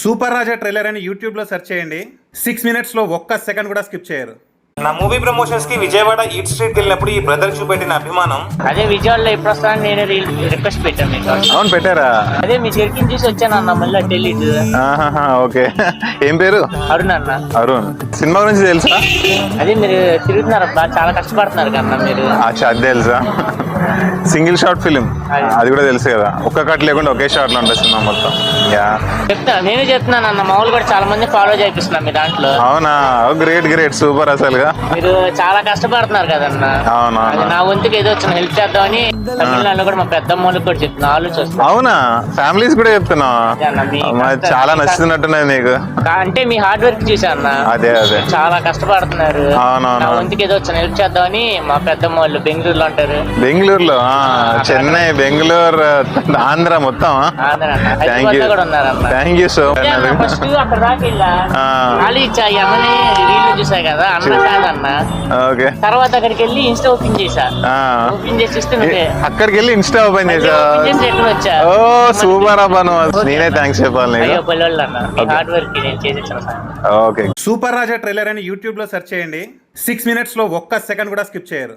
Super రాజా trailer అని YouTube లో search చేయండి. 6 minutes లో ఒక్క సెకండ్ కూడా స్కిప్ చేయరు. నా మూవీ ప్రమోషన్స్ కి విజయవాడ ఈట్ స్ట్రీట్ వెళ్ళినప్పుడు ఈ బ్రదర్ చూపెట్టిన అభిమానం. అదే విజయవాడలో ఎప్పుడు వస్తాను నేను రిక్వెస్ట్ పెట్టాను మీకు. అవును పెట్టారా? అదే మీ జరిగిన చూసి వచ్చాను అన్న, మళ్ళీ తెలీదు. ఓకే. ఏం పేరు? అరుణ్ అన్న. అరుణ్. సినిమా గురించి తెలుసా? అదే మీరు తిరుగుతున్నారు, చాలా కష్టపడుతున్నారు కన్నా మీరు. అచ్చా, అది తెలుసా? సింగిల్ షార్ట్ ఫిలిం, అది కూడా తెలుసు కదా. ఒక్క కట్ లేకుండా ఒకే షార్ట్ లో ఉంటుంది సినిమా మొత్తం. చెప్తాను, నేను చెప్తున్నాను అన్న. మామూలు కూడా చాలా మంది ఫాలో చేపిస్తున్నా మీ దాంట్లో. అవునా? Great great, super. అసలుగా మీరు చాలా కష్టపడుతున్నారు కదన్నా. అవునా? నా వంతుకి ఏదో వచ్చిన హెల్ప్ చేద్దామని తమిళనాడులో కూడా మా పెద్ద వాళ్ళకి కూడా చెప్తున్నా, ఆలోచిస్తున్నా. అవునా? ఫ్యామిలీస్ కూడా చెప్తున్నా? చాలా నచ్చుతున్నట్టున్నది నీకు. అంటే మీ హార్డ్ వర్క్ చూసా అన్న. అదే అదే, చాలా కష్టపడుతున్నారు. నా వంతుకి ఏదో వచ్చిన హెల్ప్ చేద్దామని మా పెద్దమ్మ వాళ్ళు బెంగళూరులో ఉంటారు. బెంగళూరులో? చెన్నై, బెంగళూరు, ఆంధ్ర మొత్తం. కూడా ఉన్నారన్న. Thank you so much. First అక్కడ దాకా వెళ్ళా, ఖాళీ ఇచ్చా అమ్మని రీల్ చూసా కదా అన్న కాదన్న. ఓకే. తర్వాత అక్కడికి వెళ్ళి ఇన్స్టా ఓపెన్ చేసా. ఓపెన్ చేసి ఇస్తే అక్కడికి వెళ్ళి ఇన్స్టా ఓపెన్ చేసా. ఎక్కడ వచ్చా? ఓ సూపర్ అబ్బా, నేనే థ్యాంక్స్ చెప్పాలి. హార్డ్ వర్క్ నేను చేసి ఓకే. సూపర్ రాజా ట్రైలర్ అని యూట్యూబ్ లో సెర్చ్ చేయండి. 6 minutes లో ఒక్క సెకండ్ కూడా స్కిప్ చేయరు.